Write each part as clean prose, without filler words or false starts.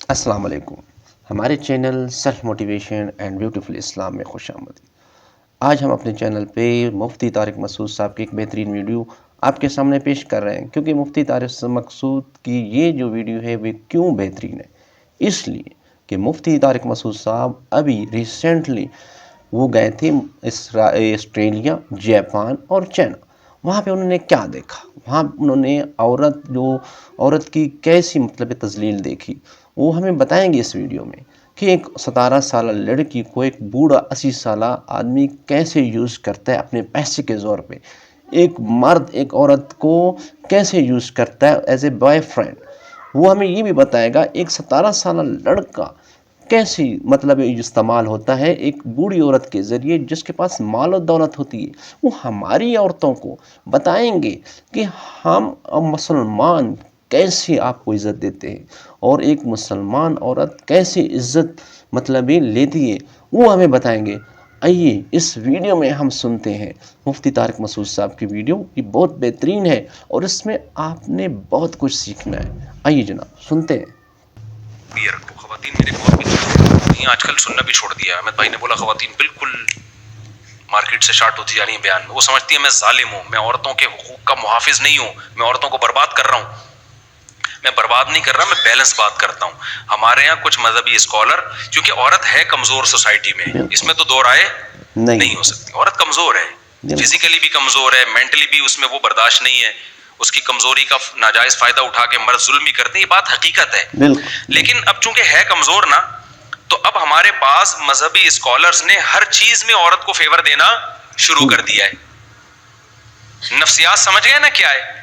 السلام علیکم، ہمارے channel self motivation and beautiful Islam میں خوش آمدید۔ آج ہم اپنے چینل پہ مفتی طارق مسعود صاحب کی ایک بہترین ویڈیو آپ کے سامنے پیش کر رہے ہیں، کیونکہ مفتی طارق مسعود کی یہ جو ویڈیو ہے وہ کیوں بہترین ہے؟ اس لیے کہ مفتی طارق مسعود صاحب ابھی ریسنٹلی وہ گئے تھے آسٹریلیا، جاپان اور چائنا۔ وہاں پہ انہوں نے کیا دیکھا؟ وہاں انہوں نے عورت کی کیسی تذلیل دیکھی، وہ ہمیں بتائیں گے اس ویڈیو میں کہ ایک 17 سالہ لڑکی کو ایک بوڑھا 80 سالہ آدمی کیسے یوز کرتا ہے اپنے پیسے کے زور پہ، ایک مرد ایک عورت کو کیسے یوز کرتا ہے ایز اے بوائے فرینڈ۔ وہ ہمیں یہ بھی بتائے گا ایک 17 سالہ لڑکا کیسے استعمال ہوتا ہے ایک بوڑھی عورت کے ذریعے جس کے پاس مال و دولت ہوتی ہے۔ وہ ہماری عورتوں کو بتائیں گے کہ ہم مسلمان کیسے آپ کو عزت دیتے ہیں اور ایک مسلمان عورت کیسے عزت لیتی ہے، وہ ہمیں بتائیں گے۔ آئیے اس ویڈیو میں ہم سنتے ہیں مفتی طارق مسعود صاحب کی ویڈیو، یہ بہت بہترین ہے اور اس میں آپ نے بہت کچھ سیکھنا ہے۔ آئیے جناب سنتے ہیں۔ خواتین میرے بہت بھی آج کل سننا بھی چھوڑ دیا۔ احمد بھائی نے بولا خواتین بالکل مارکیٹ سے شارٹ ہوتی جا رہی ہیں بیان میں۔ وہ سمجھتی ہیں میں ظالم ہوں، میں عورتوں کے حقوق کا محافظ نہیں ہوں، میں عورتوں کو برباد کر رہا ہوں۔ میں برباد نہیں کر رہا، میں بیلنس بات کرتا ہوں۔ ہمارے یہاں کچھ مذہبی اسکالر، کیونکہ عورت ہے کمزور سوسائٹی میں، اس میں تو دو رائے نہیں ہو سکتی۔ عورت کمزور ہے، فزیکلی بھی کمزور ہے، مینٹلی بھی اس میں وہ برداشت نہیں ہے۔ اس کی کمزوری کا ناجائز فائدہ اٹھا کے مرد ظلم بھی کرتے ہیں، یہ بات حقیقت ہے۔ لیکن اب چونکہ ہے کمزور نا، تو اب ہمارے پاس مذہبی اسکالرز نے ہر چیز میں عورت کو فیور دینا شروع کر دیا ہے۔ نفسیات سمجھ گئے نا کیا ہے؟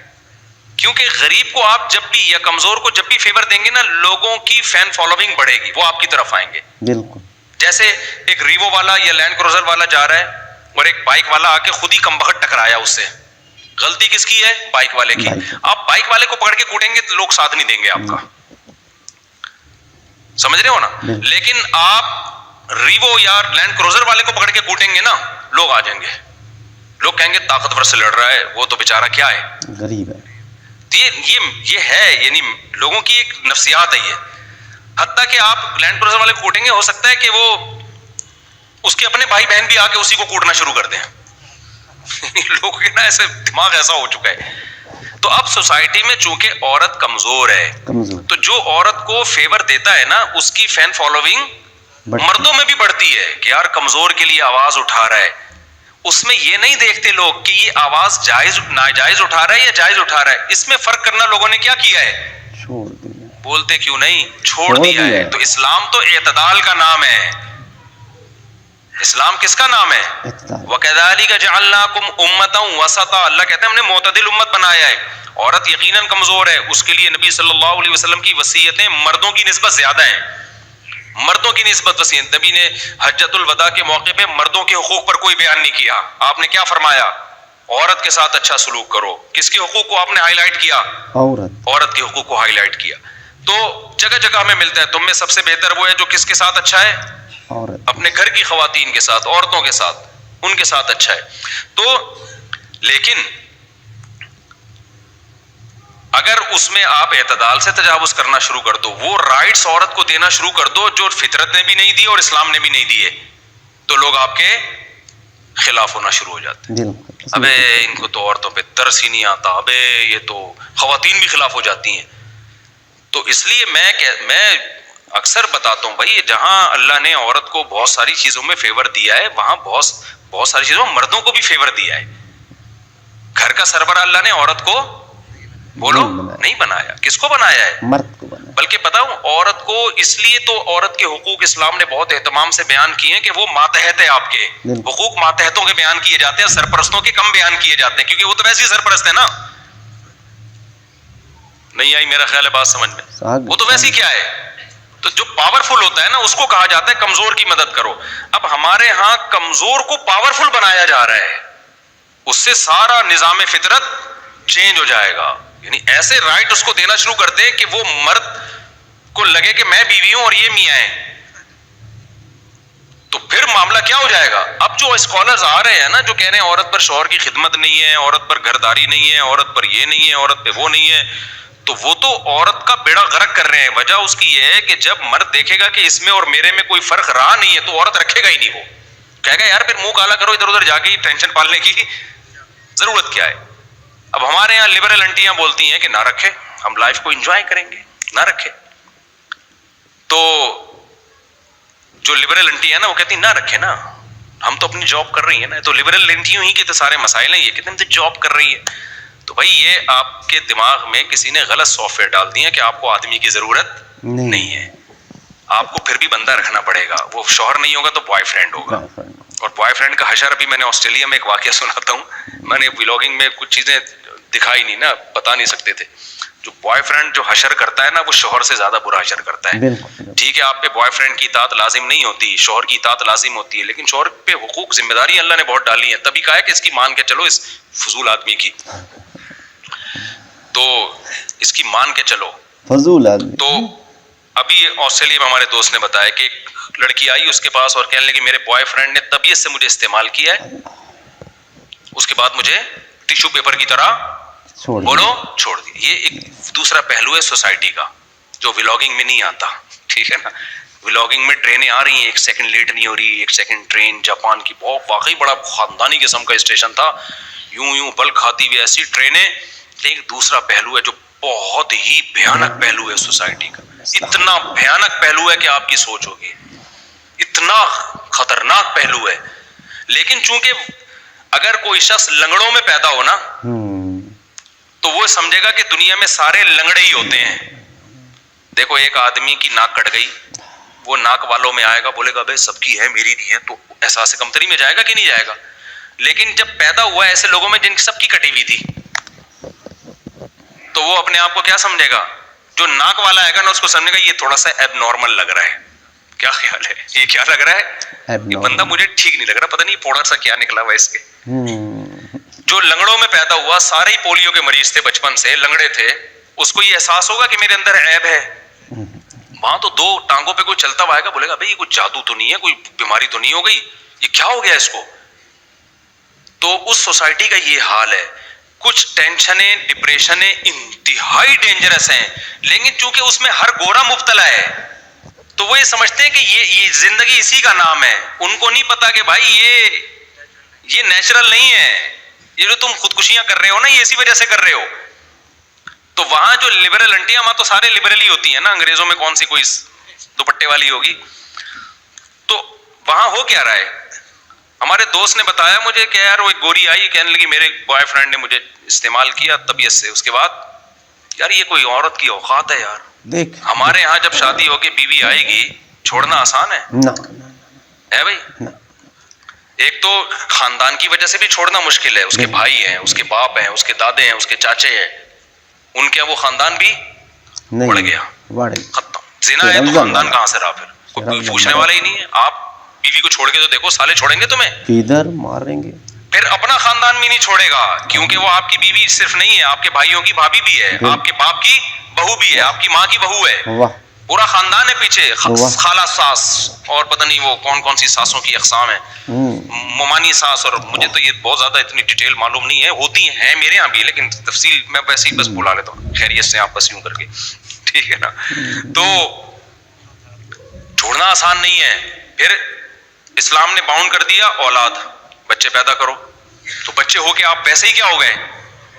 کیونکہ غریب کو آپ جب بھی یا کمزور کو جب بھی فیور دیں گے نا، لوگوں کی فین فالوئنگ بڑھے گی، وہ آپ کی طرف آئیں گے۔ بالکل جیسے ایک ریوو والا یا لینڈ کروزر والا جا رہا ہے اور ایک بائک والا آ کے خود ہی کمبخت ٹکرایا اس سے، غلطی کس کی ہے؟ بائک والے کی۔ آپ بائک والے کو پکڑ کے کوٹیں گے تو لوگ ساتھ نہیں دیں گے آپ کا، سمجھ رہے ہو نا؟ لیکن آپ ریوو یا لینڈ کروزر والے کو پکڑ کے کوٹیں گے نا، لوگ آ جائیں گے، لوگ کہیں گے طاقتور سے لڑ رہا ہے، وہ تو بیچارہ کیا ہے، غریب ہے۔ یہ ہے، یعنی لوگوں کی ایک نفسیات ہے یہ۔ حتیٰ کہ آپ لینڈ کروزر والے کو کوٹیں گے، ہو سکتا ہے کہ وہ اس کے اپنے بھائی بہن بھی آ کے اسی کو کوٹنا شروع کر دیں۔ لوگوں کے نا ایسے دماغ ایسا ہو چکا ہے۔ تو اب سوسائٹی میں چونکہ عورت کمزور ہے، تو جو عورت کو فیور دیتا ہے نا، اس کی فین فالوئنگ مردوں میں بھی بڑھتی ہے کہ یار کمزور کے لیے آواز اٹھا رہا ہے۔ اس میں یہ نہیں دیکھتے لوگ کہ یہ آواز جائز ناجائز اٹھا رہا ہے یا جائز اٹھا رہا ہے۔ اس میں فرق کرنا لوگوں نے کیا کیا ہے؟ چھوڑ دیا۔ بولتے کیوں نہیں؟ چھوڑ دیا ہے۔ تو اسلام تو اعتدال کا نام ہے۔ اسلام کس کا نام ہے؟ وَكَذَلِكَ جَعَلْنَاكُمْ أُمَّةً وَسَطًا۔ اللہ کہتے ہیں ہم نے معتدل امت بنایا ہے۔ عورت یقیناً کمزور ہے، اس کے لیے نبی صلی اللہ علیہ وسلم کی وصیتیں مردوں کی نسبت زیادہ ہیں، مردوں کی نسبت وصیت۔ نبی نے حجۃ الوداع کے موقع پہ مردوں کے حقوق پر کوئی بیان نہیں کیا۔ آپ نے کیا فرمایا؟ عورت کے ساتھ اچھا سلوک کرو۔ کس کے حقوق کو آپ نے ہائی لائٹ کیا؟ عورت کے حقوق کو ہائی لائٹ کیا۔ تو جگہ جگہ ہمیں ملتا ہے تم میں سب سے بہتر وہ ہے جو کس کے ساتھ اچھا ہے؟ اپنے گھر کی خواتین کے ساتھ، عورتوں کے ساتھ، ان کے ساتھ اچھا ہے۔ تو لیکن اگر اس میں آپ اعتدال سے تجاوز کرنا شروع کر دو، وہ رائٹس عورت کو دینا شروع کر دو جو فطرت نے بھی نہیں دی اور اسلام نے بھی نہیں دیے، تو لوگ آپ کے خلاف ہونا شروع ہو جاتے ہیں۔ ابے ان کو تو عورتوں پہ ترس ہی نہیں آتا، ابے یہ تو خواتین بھی خلاف ہو جاتی ہیں۔ تو اس لیے میں اکثر بتاتا ہوں بھائی، جہاں اللہ نے عورت کو بہت ساری چیزوں میں فیور دیا ہے، وہاں بہت ساری چیزوں میں مردوں کو بھی فیور دیا ہے۔ گھر کا سربراہ اللہ نے عورت کو بولو نہیں بنایا، کس کو بنایا ہے؟ مرد کو بنایا۔ بلکہ بتاؤں عورت کو اس لیے تو عورت کے حقوق اسلام نے بہت اہتمام سے بیان کیے ہیں کہ وہ ماتحت ہے۔ آپ کے حقوق ماتحتوں کے بیان کیے جاتے ہیں، سرپرستوں کے کم بیان کیے جاتے ہیں، کیونکہ وہ تو ویسے ہی سرپرست ہے نا۔ نہیں آئی میرا خیال ہے بات سمجھ میں؟ وہ تو ویسے ہی کیا ہے، تو جو پاورفل ہوتا ہے نا اس کو کہا جاتا ہے کمزور کی مدد کرو۔ اب ہمارے ہاں کمزور کو پاورفل بنایا جا رہا ہے، اس سے سارا نظام فطرت چینج ہو جائے گا۔ یعنی ایسے رائٹ اس کو دینا شروع کر دے کہ وہ مرد کو لگے کہ میں بیوی ہوں اور یہ میاں ہے، تو پھر معاملہ کیا ہو جائے گا؟ اب جو اسکالرز آ رہے ہیں نا، جو کہہ رہے ہیں عورت پر شوہر کی خدمت نہیں ہے، عورت پر گھرداری نہیں ہے، عورت پر یہ نہیں ہے، عورت پہ وہ نہیں ہے، تو وہ تو عورت کا بیڑا غرق کر رہے ہیں. وجہ اس کی یہ ہے کہ جب مرد دیکھے گا کہ اس میں اور میرے میں کوئی فرق رہا نہیں ہے تو عورت رکھے گا ہی نہیں. وہ کہے گا یار پھر منہ کالا کرو ادھر ادھر جا کے ٹینشن پالنے کی ضرورت کیا ہے. اب ہمارے یہاں لبرل انٹیاں بولتی ہیں کہ نہ رکھے, ہم لائف کو انجوائے کریں گے, نہ رکھے. تو جو لبرل انٹی ہے نا وہ کہتی نہ رکھے نا, ہم تو اپنی جاب کر رہی ہیں نا. تو لبرل انٹیوں ہی کے تو سارے مسائل ہیں, یہ کہتے ہیں تو جاب کر رہی ہے. تو بھائی یہ آپ کے دماغ میں کسی نے غلط سافٹ ویئر ڈال دیا کہ آپ کو آدمی کی ضرورت نہیں ہے. آپ کو پھر بھی بندہ رکھنا پڑے گا. وہ شوہر نہیں ہوگا تو بوائے فرینڈ ہوگا. اور بوائے فرینڈ کا حشر ابھی میں نے آسٹریلیا میں ایک واقعہ سناتا ہوں. میں نے ولاگنگ میں کچھ چیزیں دکھائی نہیں نا, بتا نہیں سکتے تھے. جو بوائے فرینڈ جو حشر کرتا ہے نا وہ شوہر سے زیادہ برا حشر کرتا ہے. ٹھیک ہے آپ پہ بوائے فرینڈ کی اطاعت لازم نہیں ہوتی, شوہر کی اطاعت لازم ہوتی ہے, لیکن شوہر پہ حقوق ذمہ داری اللہ نے بہت ڈالی ہیں. تبھی کہا ہے کہ اس کی مان کے چلو, اس فضول آدمی کی تو اس کی مان کے چلو فضول آدمی. تو ابھی آسٹریلیا میں ہمارے دوست نے بتایا کہ ایک لڑکی آئی اس کے پاس اور کہنے لگی میرے بوائے فرینڈ نے طبیعت سے مجھے استعمال کیا ہے, اس کے بعد مجھے ٹیشو پیپر کی طرح چھوڑ دی. یہ ایک دوسرا پہلو ہے سوسائٹی کا جو ولاگنگ میں نہیں آتا. ٹھیک ہے نا, ولاگنگ میں ٹرینیں آ رہی ہیں, ایک سیکنڈ لیٹ نہیں ہو رہی. ایک سیکنڈ ٹرین جاپان کی بہت واقعی بڑا خاندانی قسم کا اسٹیشن تھا, یوں بل کھاتی ہوئی ایسی ٹرینیں. ایک دوسرا پہلو ہے جو بہت ہی بھیانک پہلو ہے سوسائٹی کا. اتنا بھیانک پہلو ہے کہ آپ کی سوچ ہوگی, اتنا خطرناک پہلو ہے. لیکن چونکہ اگر کوئی شخص لنگڑوں میں پیدا ہو نا تو وہ سمجھے گا کہ دنیا میں سارے لنگڑے ہی ہوتے ہیں. دیکھو ایک آدمی کی ناک کٹ گئی, وہ ناک والوں میں آئے گا, بولے گا بھائی سب کی ہے میری نہیں ہے, تو احساس کمتری میں جائے گا کہ نہیں جائے گا. لیکن جب پیدا ہوا ایسے لوگوں میں جن کی سب کی کٹی ہوئی تھی تو وہ اپنے آپ کو کیا سمجھے گا, جو ناک والا آئے گا نا اس کو سمجھے گا یہ تھوڑا سا ایب نارمل لگ رہا ہے. کیا خیال ہے, یہ کیا لگ رہا ہے, یہ بندہ مجھے ٹھیک نہیں لگ رہا, پتہ نہیں پوڑا سا کیا نکلا ہوا اس کے. جو لنگڑوں میں پیدا ہوا, سارے ہی پولیو کے مریض تھے, بچپن سے لنگڑے تھے, اس کو یہ احساس ہوگا کہ میرے اندر عیب ہے. وہاں تو دو ٹانگوں پہ کوئی چلتا ہوا آئے گا, بولے گا بھائی یہ کوئی جادو تو نہیں ہے, کوئی بیماری تو نہیں ہو گئی, یہ کیا ہو گیا اس کو. تو اس سوسائٹی کا یہ حال ہے. کچھ ٹینشنیں ڈپریشنیں انتہائی ڈینجرس ہیں, لیکن چونکہ اس میں ہر گورا مبتلا ہے تو وہ یہ سمجھتے ہیں کہ یہ زندگی اسی کا نام ہے. ان کو نہیں پتا کہ بھائی یہ نیچرل نہیں ہے, یہ جو تم خودکشیاں کر رہے ہو نا یہ اسی وجہ سے کر رہے ہو. تو وہاں جو لبرل انٹیاں, وہاں تو سارے لبرل ہی ہوتی ہیں نا, انگریزوں میں کون سی کوئی دوپٹے والی ہوگی. تو وہاں ہو کیا رہا ہے, ہمارے دوست نے بتایا مجھے کہ یار وہ ایک گوری آئی کہنے لگی میرے بوائے فرینڈ نے مجھے استعمال کیا طبیعت سے, اس کے بعد یار یہ کوئی عورت کی اوقات ہے یار. دیکھ ہمارے یہاں جب شادی ہو کے بیوی آئے گی چھوڑنا آسان ہے بھائی. ایک تو خاندان کی وجہ سے بھی چھوڑنا مشکل ہے, اس کے بھائی ہیں, اس کے باپ ہیں, اس کے دادے ہیں, اس کے چاچے ہیں, ان کے وہ خاندان بھی بڑھ گیا, ختم. زنا ہے تو خاندان کہاں سے رہا, پھر کوئی پوچھنے والا ہی نہیں ہے. آپ بیوی کو چھوڑ کے تو دیکھو, سالے چھوڑیں گے تمہیں, کدھر ماریں گے. پھر اپنا خاندان بھی نہیں چھوڑے گا, کیونکہ وہ آپ کی بیوی صرف نہیں ہے, آپ کے بھائیوں کی بھابھی بھی ہے, آپ کے باپ کی بہو بھی ہے, آپ کی ماں کی بہو ہے, پورا خاندان ہے پیچھے, خالہ ساس اور پتہ نہیں وہ کون کون سی ساسوں کی اقسام ہیں, ممانی ساس. اور مجھے تو یہ بہت زیادہ اتنی ڈیٹیل معلوم نہیں ہے, ہوتی ہیں میرے یہاں بھی, لیکن تفصیل میں ویسے ہی بس بلا لیتا ہوں خیریت سے آپ بس یوں کر کے, ٹھیک ہے نا. تو چھوڑنا آسان نہیں ہے. پھر اسلام نے باؤنڈ کر دیا اولاد, بچے پیدا کرو. تو بچے ہو کے آپ ویسے ہی کیا ہو گئے,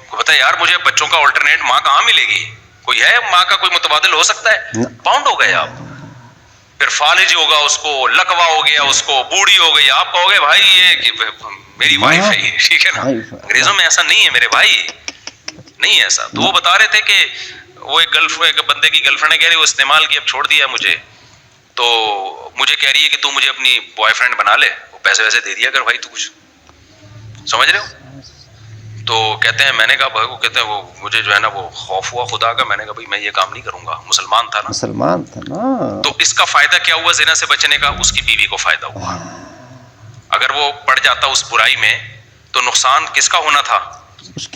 کو پتا یار مجھے بچوں کا الٹرنیٹ ماں کہاں ملے گی, کوئی ہے ماں کا کوئی متبادل ہو سکتا ہے, باؤنڈ ہو گئے آپ. پھر فالج ہوگا, اس کو لکوا ہو گیا, اس کو بوڑھی ہو گئی, آپ کہو گے بھائی یہ میری وائف ہے یہ, ٹھیک ہے نا. انگریزوں میں ایسا نہیں ہے میرے بھائی, نہیں ایسا. تو وہ بتا رہے تھے کہ وہ ایک بندے کی گرل فرینڈ نے کہہ رہی وہ استعمال کی, اب چھوڑ دیا مجھے, تو مجھے کہہ رہی ہے کہ تو مجھے اپنی بوائے فرینڈ بنا لے, وہ پیسے ویسے دے دیا کر بھائی, تو کچھ سمجھ رہے ہو. تو کہتے ہیں, میں نے کہا بھائی, وہ کہتے ہیں وہ مجھے جو ہے نا وہ خوف ہوا خدا کا, میں نے کہا بھائی میں یہ کام نہیں کروں گا, مسلمان تھا نا. تو اس کا فائدہ کیا ہوا زنا سے بچنے کا, اس کی بیوی کو فائدہ ہوا. اگر وہ پڑ جاتا اس برائی میں تو نقصان کس کا ہونا تھا,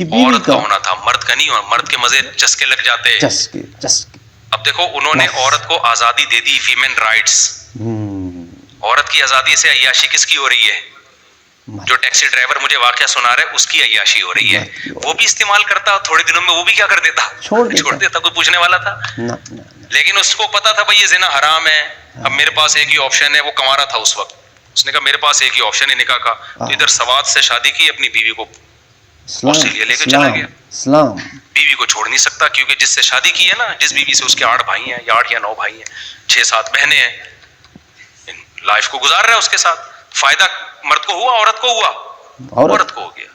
عورت کا ہونا تھا, مرد کا نہیں ہونا. مرد کے مزے چسکے لگ جاتے. اب دیکھو انہوں نے عورت کو آزادی دے دی, فیمن رائٹس. عورت کی آزادی سے عیاشی کس کی ہو رہی ہے, جو ٹیکسی ڈرائیور مجھے واقعہ سنا رہا ہے اس کی عیاشی ہو رہی ہے, وہ بھی استعمال کرتا, تھوڑے دنوں میں وہ بھی کیا کر دیتا, چھوڑ دیتا. کوئی پوچھنے والا تھا؟ لیکن اس کو پتا تھا بھائی یہ زنا حرام ہے. اب میرے پاس ایک ہی آپشن ہے, وہ کما رہا تھا اس وقت, اس نے کہا میرے پاس ایک ہی آپشن ہے نکاح کا, تو ادھر سوات سے شادی کی, اپنی بیوی کو آسٹریلیا لے کے چلا گیا. بیوی کو چھوڑ نہیں سکتا کیونکہ جس سے شادی کی ہے نا, جس بیوی سے, اس کے 8 بھائی ہیں, یا 8 یا 9 بھائی ہیں, 6-7 بہنیں ہیں, لائف کو گزار رہا ہے اس کے ساتھ. فائدہ مرد کو ہوا, عورت کو ہوا, عورت کو ہو گیا.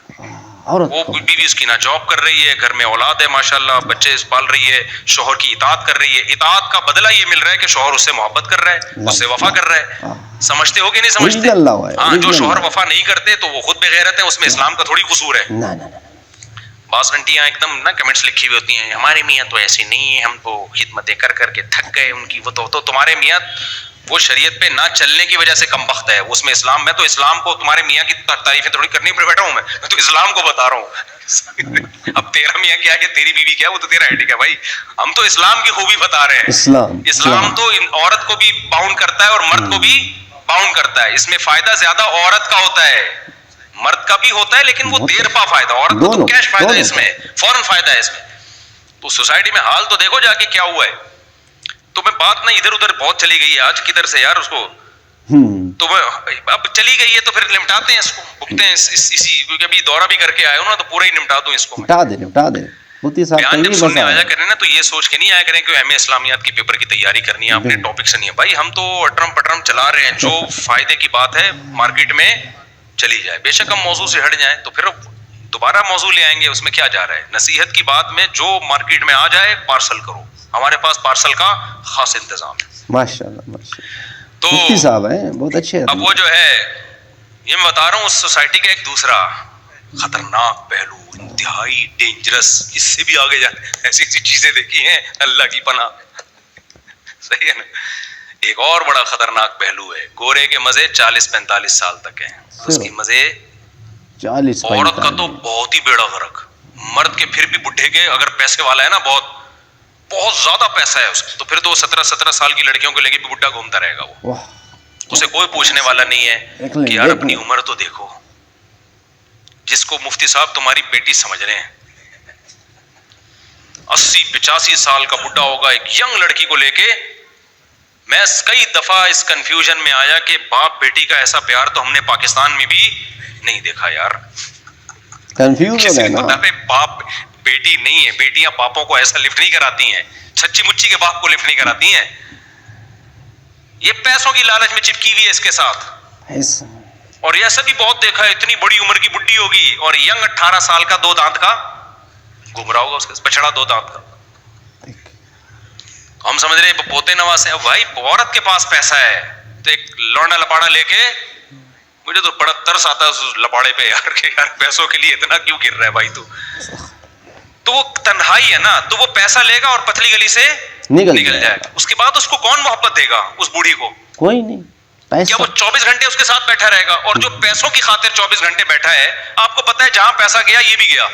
وہ بیوی اس کی نہ جاب کر رہی ہے, گھر میں اولاد ہے ماشاءاللہ, بچے پال رہی ہے, شوہر کی اطاعت کر رہی ہے. اطاعت کا بدلہ یہ مل رہا ہے کہ شوہر اس سے محبت کر رہا ہے, اس سے وفا کر رہا ہے. سمجھتے ہو کہ نہیں سمجھتے؟ ہاں, جو شوہر وفا نہیں کرتے تو وہ خود بے غیرت ہے, اس میں اسلام کا تھوڑی قصور ہے. بعض گھنٹیاں ایک دم نا کمنٹس لکھی ہوئی ہوتی ہیں, ہمارے میاں تو ایسی نہیں ہے, ہم تو خدمتیں کر کر کے تھک گئے ان کی. وہ تو تمہارے میاں وہ شریعت پہ نہ چلنے کی وجہ سے کم بخت ہے, اس میں اسلام, میں تو اسلام کو, تمہارے میاں کی تعریفیں تھوڑی کرنے پر بیٹھا ہوں, میں تو اسلام کو بتا رہا ہوں. اب تیرا میاں کیا ہے, تیری بیوی کیا ہے, وہ تو تیرا ایڈک ہے بھائی. ہم تو اسلام کی خوبی بتا رہے ہیں. اسلام تو عورت کو بھی باؤنڈ کرتا ہے اور مرد کو بھی باؤنڈ کرتا ہے. اس میں فائدہ زیادہ عورت کا ہوتا ہے, مرد کا بھی ہوتا ہے لیکن وہ دیر پا فائدہ. عورت کو تو کیش فائدہ ہے اس میں, فوراً فائدہ ہے اس میں. تو سوسائٹی میں حال تو دیکھو جا کے کیا ہوا ہے. تو میں بات نہ ادھر ادھر بہت چلی گئی ہے آج, کدھر سے یار اس کو, تو اب چلی گئی ہے تو پھر نمٹاتے ہیں اس کو, بکتے ہیں اسی, کیونکہ ابھی دورہ بھی کر کے آئے ہو نا, تو پورا ہی نمٹا دوں اس کو. نمٹا دے. بیان جب سننے آیا کریں نا, تو یہ سوچ کے نہیں آیا کریں کہ ہمیں اسلامیات کی پیپر کی تیاری کرنی ہے, اپنے ٹاپک سے نہیں ہے بھائی. ہم تو اٹرم پٹرم چلا رہے ہیں, جو فائدے کی بات ہے مارکیٹ میں چلی جائے. بے شک ہم موضوع سے ہٹ جائیں تو پھر دوبارہ موضوع لے آئیں گے, اس میں کیا جا رہا ہے. نصیحت کی بات میں جو مارکیٹ میں آ جائے پارسل کرو, ہمارے پاس پارسل کا خاص انتظام ہے. ماشاءاللہ. تو مفتی صاحب ہیں بہت اچھے. اب وہ جو ہے, یہ میں بتا رہا ہوں, اس سوسائٹی کا ایک دوسرا خطرناک پہلو, انتہائی ڈینجرس, اس سے بھی آگے جاتے ہیں, ایسی ایسی چیزیں دیکھی ہیں اللہ کی پناہ. صحیح ہے نا. ایک اور بڑا خطرناک پہلو ہے, گورے کے مزے 40-45 سال تک ہیں, اس کی مزے 40. عورت کا تو بہت ہی بیڑا غرق, مرد کے پھر بھی بڈھے کے اگر پیسے والا ہے نا, بہت بہت زیادہ پیسہ ہے اس کو, تو پھر تو 17 سال کی لڑکیوں کو لے کے بھی بڈھا گھومتا رہے گا. وہ اسے کوئی پوچھنے والا نہیں ہے کہ یار اپنی عمر تو دیکھو. جس کو مفتی صاحب تمہاری بیٹی سمجھ رہے ہیں, 80-85 سال کا بڈھا ہوگا ایک ینگ لڑکی کو لے کے. میں کئی دفعہ اس کنفیوژن میں آیا کہ باپ بیٹی کا ایسا پیار تو ہم نے پاکستان میں بھی نہیں دیکھا یار. کنفیوژن ہے نا, باپ بیٹی نہیں ہے, بیٹیاں باپوں کو ایسا لفٹ نہیں کراتی ہیں, سچی مچی کے باپ کو لفٹ نہیں کراتی ہیں. یہ پیسوں کی لالچ میں چپکی ہوئی ہے اس کے ساتھ. اور ایسا بھی بہت دیکھا ہے, اتنی بڑی عمر کی بڈھی ہوگی اور ینگ 18 سال کا 2 دانت کا گمراہ ہوگا, اس کے بچڑا 2 دانت کا. ہم سمجھ رہے ہیں پوتے نواز ہیں. بھائی عورت کے پاس پیسہ ہے تو ایک لوڑا لپاڑا لے کے, مجھے تو بڑا ترس آتا ہے اس لپاڑے پہ یار, کہ یار پیسوں کے لیے اتنا کیوں گر رہا ہے بھائی. تو وہ تنہائی ہے نا, تو وہ پیسہ لے گا اور پتلی گلی سے نکل جائے گا. اس کے بعد اس کو کون محبت دے گا, اس بوڑھی کو کوئی نہیں. کیا وہ 24 گھنٹے اس کے ساتھ بیٹھا رہے گا؟ اور جو پیسوں کی خاطر 24 گھنٹے بیٹھا ہے, آپ کو پتا ہے جہاں پیسہ گیا یہ بھی گیا,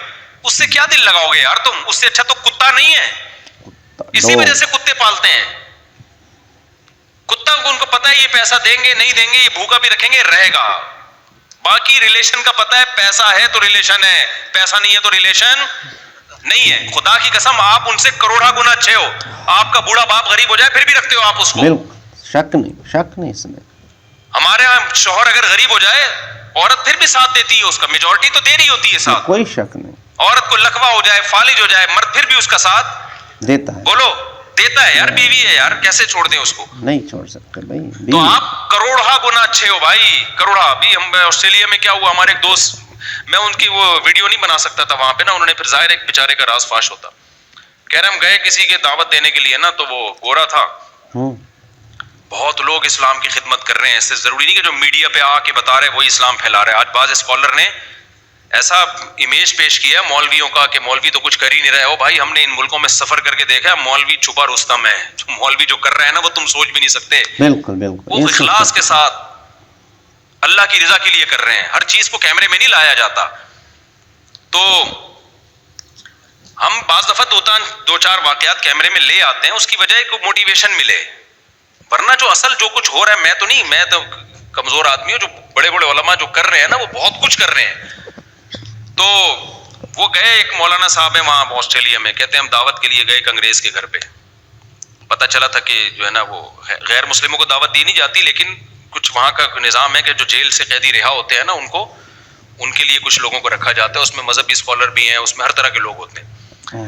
اس سے کیا دل لگاؤ گے یار تم؟ اس سے اچھا تو کتا نہیں ہے. اسی وجہ سے کتے پالتے ہیں. کتا کو ان کو پتا ہے یہ پیسہ دیں گے نہیں دیں گے, یہ بھوکا بھی رکھیں گے رہے گا. باقی ریلیشن کا پتا ہے, پیسہ ہے تو ریلیشن ہے, پیسہ نہیں ہے تو ریلیشن نہیں ہے. خدا کی قسم آپ ان سے کروڑا گنا اچھے ہو, آپ کا بوڑھا باپ غریب ہو جائے پھر بھی رکھتے ہو آپ اس کو. شک نہیں اس میں. ہمارے یہاں شوہر اگر غریب ہو جائے, عورت پھر بھی ساتھ دیتی ہے, اس کا میجورٹی تو دے رہی ہوتی ہے ساتھ, کوئی شک نہیں. عورت کو لکوا ہو جائے, فالج ہو جائے, مرد پھر بھی اس کا ساتھ دیتا ہے. بولو دیتا ہے یار, بیوی ہے یار, کیسے چھوڑ دیں اس کو؟ نہیں چھوڑ سکتے بھائی. تو آپ کروڑا گنا اچھے ہو بھائی, کروڑا. ابھی ہم آسٹریلیا میں کیا ہوا, ہمارے ایک دوست, میں ان کی وہ ویڈیو نہیں بنا سکتا تھا وہاں پہ نا, انہوں نے پھر ظاہر ایک بیچارے کا راز فاش ہوتا. کہہ رہے ہم گئے کسی کے دعوت دینے کے لیے نا, تو وہ گورا تھا. بہت لوگ اسلام کی خدمت کر رہے ہیں, اس سے ضروری نہیں کہ جو میڈیا پہ آ کے بتا رہے وہی اسلام پھیلا رہے. آج بعض اسکالر نے ایسا امیج پیش کیا مولویوں کا کہ مولوی تو کچھ کر ہی نہیں رہے. او بھائی ہم نے ان ملکوں میں سفر کر کے دیکھا, مولوی چھپا رستم ہے. جو مولوی جو کر رہے ہیں نا وہ تم سوچ بھی نہیں سکتے. بالکل وہ اخلاص کے ساتھ اللہ کی رضا کے لیے کر رہے ہیں. ہر چیز کو کیمرے میں نہیں لایا جاتا. تو ہم بعض دفعہ 2-4 واقعات کیمرے میں لے آتے ہیں, اس کی وجہ ہے کہ موٹیویشن ملے. ورنہ جو اصل جو کچھ ہو رہا ہے, میں تو کمزور آدمی ہو, جو بڑے بڑے علماء جو کر رہے ہیں نا وہ بہت کچھ کر رہے ہیں. تو وہ گئے, ایک مولانا صاحب ہیں وہاں آسٹریلیا میں, کہتے ہیں ہم دعوت کے لیے گئے ایک انگریز کے گھر پہ. پتہ چلا تھا کہ جو ہے نا وہ غیر مسلموں کو دعوت دی نہیں جاتی, لیکن کچھ وہاں کا نظام ہے کہ جو جیل سے قیدی رہا ہوتے ہیں نا ان کے لیے کچھ لوگوں کو رکھا جاتا ہے, اس میں مذہبی اسکالر بھی ہیں, اس میں ہر طرح کے لوگ ہوتے ہیں.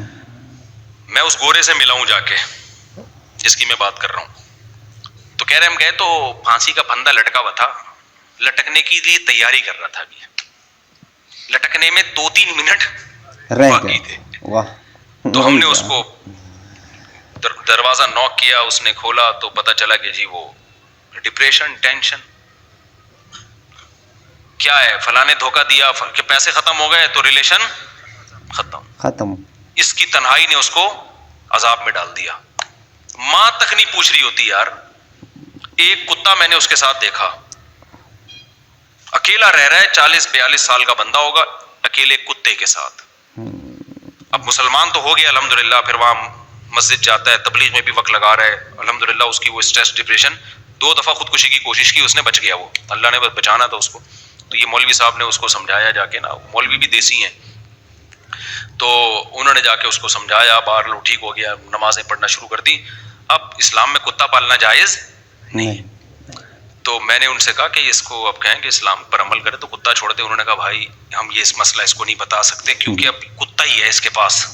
میں اس گورے سے ملا ہوں جا کے جس کی میں بات کر رہا ہوں. تو کہہ رہے ہم گئے تو پھانسی کا پھندا لٹکا ہوا تھا, لٹکنے کے لیے تیاری کر رہا تھا. ابھی لٹکنے میں 2-3 منٹ باقی تھے. تو ہم نے اس کو دروازہ نوک کیا, اس نے کھولا تو پتہ چلا کہ جی وہ ڈپریشن, ٹینشن کیا ہے, فلاں نے دھوکہ دیا کہ پیسے ختم ہو گئے تو ریلیشن ختم. اس کی تنہائی نے اس کو عذاب میں ڈال دیا. ماں تک نہیں پوچھ رہی ہوتی یار. ایک کتا میں نے اس کے ساتھ دیکھا, اکیلا رہ رہا ہے, 40-42 سال کا بندہ ہوگا, اکیلے کتے کے ساتھ. اب مسلمان تو ہو گیا الحمدللہ, پھر وہاں مسجد جاتا ہے, تبلیغ میں بھی وقت لگا رہا ہے الحمدللہ. اس کی وہ اسٹریس, ڈپریشن, 2 دفعہ خودکشی کی کوشش کی, اس نے بچ گیا, وہ اللہ نے بس بچانا تھا اس کو. تو یہ مولوی صاحب نے اس کو سمجھایا جا کے نا, مولوی بھی دیسی ہیں, تو انہوں نے جا کے اس کو سمجھایا, باہر لو ٹھیک ہو گیا, نمازیں پڑھنا شروع کر دی. اب اسلام میں کتا پالنا جائز نہیں. تو میں نے ان سے کہا کہ اس کو اب کہیں کہ اسلام پر عمل کرے تو کتا چھوڑ دے. انہوں نے کہا بھائی ہم یہ اس مسئلہ اس کو نہیں بتا سکتے کیونکہ اب کتا ہی ہے اس کے پاس,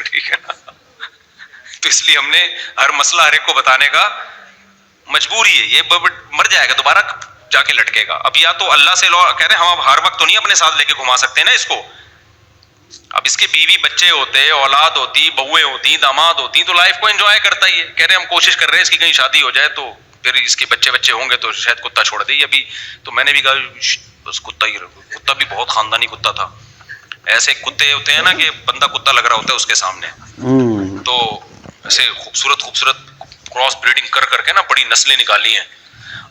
ٹھیک ہے نا. تو اس لیے ہم نے ہر مسئلہ ہر ایک کو بتانے کا مجبوری ہے. یہ مر جائے گا دوبارہ جا کے لٹکے گا. اب یا تو اللہ سے کہہ رہے ہیں ہم اب ہر وقت تو نہیں اپنے ساتھ لے کے گھما سکتے نا اس کو. اب اس کے بیوی بچے ہوتے, اولاد ہوتی, بہویں ہوتی, داماد ہوتی, تو لائف کو انجوائے کرتا ہی ہے. کہہ رہے ہیں ہم کوشش کر رہے ہیں اس کی کہیں شادی ہو جائے تو پھر اس کے بچے ہوں گے تو شاید کتا چھوڑ دے. ابھی تو میں نے بھی کہا بس کتا بھی بہت خاندانی کتا تھا. ایسے کتے ہوتے ہیں نا کہ بندہ کتا لگ رہا ہوتا ہے اس کے سامنے, تو ایسے خوبصورت کراس بریڈنگ کر کے نا بڑی نسلیں نکالی ہیں.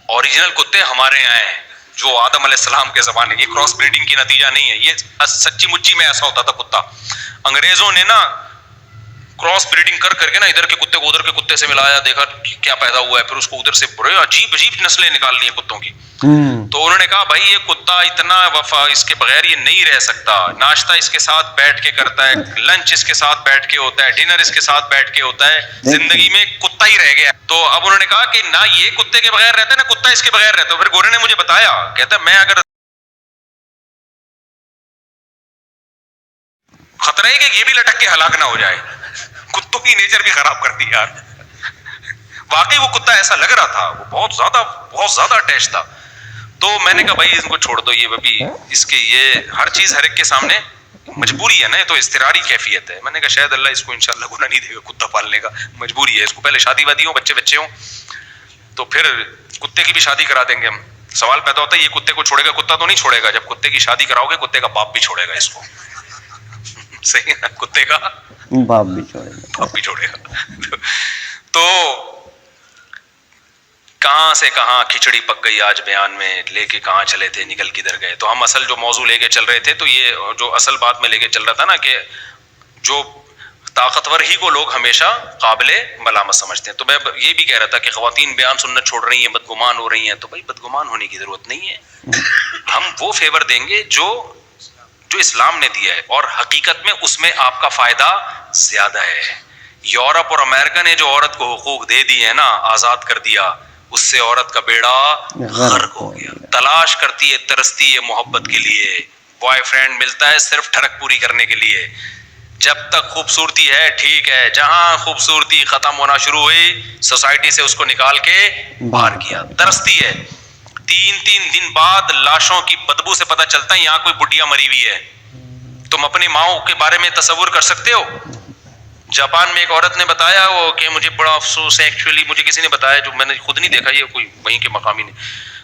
اوریجنل کتے ہمارے یہاں ہیں جو آدم علیہ السلام کے زمانے, یہ کراس بریڈنگ کی نتیجہ نہیں ہے, یہ سچی مچی میں ایسا ہوتا تھا کتا. انگریزوں نے نا کراس بریڈنگ کر کے نا ادھر کے کتے کو ادھر کے کتے سے ملایا, دیکھا کیا پیدا ہوا ہے, پھر اس کو ادھر سے بڑے عجیب نسلیں نکال لی ہیں کتوں کی. تو انہوں نے کہا بھائی یہ کتا اتنا وفا, اس کے بغیر یہ نہیں رہ سکتا. ناشتہ اس کے ساتھ بیٹھ کے کرتا ہے, لنچ اس کے ساتھ بیٹھ کے ہوتا ہے, ڈنر اس کے ساتھ بیٹھ کے ہوتا ہے, زندگی میں کتا ہی رہ گیا. تو اب انہوں نے کہا کہ نہ یہ کتے کے بغیر رہتا ہے نہ کتا اس کے بغیر رہتا. پھر گورے نے مجھے بتایا, کہتا میں اگر خطرہ ہے کہ یہ بھی لٹک کے ہلاک نہ ہو جائے. کتوں کی نیچر بھی خراب کر دی یار. واقعی وہ کتا ایسا لگ رہا تھا, وہ بہت زیادہ اٹیچ تھا. تو میں نے کہا بھائی ان کو چھوڑ دو, یہ ابھی اس کے یہ ہر چیز ہر ایک کے سامنے مجبوری ہے نا, یہ تو اضطراری کیفیت ہے. میں نے کہا شاید اللہ اس کو انشاءاللہ گناہ نہیں دے گا کتا پالنے کا, مجبوری ہے. اس کو پہلے شادی وادی ہو, بچے ہوں, تو پھر کتے کی بھی شادی کرا دیں گے ہم. سوال پیدا ہوتا ہے یہ کتے کو چھوڑے گا, کتا تو نہیں چھوڑے گا. جب کتے کی شادی کراؤ گے کتے کا باپ بھی چھوڑے گا اس کو, صحیح ہے, کتے کا باپ بھی چھوڑے گا. تو کہاں سے کہاں کھچڑی پک گئی آج بیان میں, لے کے کہاں چلے تھے, نکل کدھر گئے. تو ہم اصل جو موضوع لے کے چل رہے تھے, تو یہ جو اصل بات میں لے کے چل رہا تھا نا کہ جو طاقتور ہی کو لوگ ہمیشہ قابل ملامت سمجھتے ہیں. تو میں یہ بھی کہہ رہا تھا کہ خواتین بیان سنت چھوڑ رہی ہیں, بدگمان ہو رہی ہیں. تو بھائی بدگمان ہونے کی ضرورت نہیں ہے. ہم وہ فیور دیں گے جو اسلام نے دیا ہے, اور حقیقت میں اس میں آپ کا فائدہ زیادہ ہے. یورپ اور امریکہ نے جو عورت کو حقوق دے دی ہے نا, آزاد کر دیا, اس سے عورت کا بیڑا غرق ہو گیا. تلاش کرتی ہے, ترستی ہے محبت کے لیے, بوائے فرینڈ ملتا ہے صرف ٹھڑک پوری کرنے کے لیے. جب تک خوبصورتی ہے ٹھیک ہے, جہاں خوبصورتی ختم ہونا شروع ہوئی سوسائٹی سے اس کو نکال کے باہر کیا. ترستی ہے, 3 دن بعد لاشوں کی بدبو سے پتہ چلتا ہے یہاں کوئی بڈیا مری ہوئی ہے. تم اپنی ماں کے بارے میں تصور کر سکتے ہو؟ جاپان میں ایک عورت نے بتایا وہ کہ مجھے بڑا افسوس ہے, ایکچولی مجھے کسی نے بتایا, جو میں نے خود نہیں دیکھا, یہ کوئی وہیں کے مقامی نے,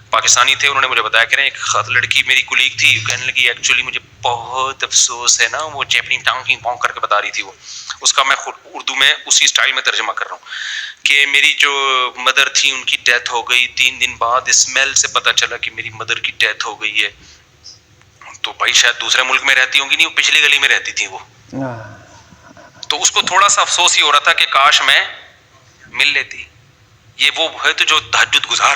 پاکستانی تھے, انہوں نے مجھے بتایا کہ ایک لڑکی میری کولیگ تھی, کہنے لگی ایکچولی مجھے بہت افسوس ہے نا, وہ چیپنی ٹانگ پونگ کر کے بتا رہی تھی. وہ اس کا میں خود اردو میں اسی سٹائل میں ترجمہ کر رہا ہوں کہ میری جو مدر تھی ان کی ڈیتھ ہو گئی, 3 دن بعد اسمیل سے پتہ چلا کہ میری مدر کی ڈیتھ ہو گئی ہے. تو بھائی شاید دوسرے ملک میں رہتی ہوں گی, نہیں وہ پچھلی گلی میں رہتی تھی وہ. تو اس کو تھوڑا سا افسوس ہی ہو رہا تھا کہ کاش میں مل لیتی. یہ وہ ہے تو جو تہجد گزار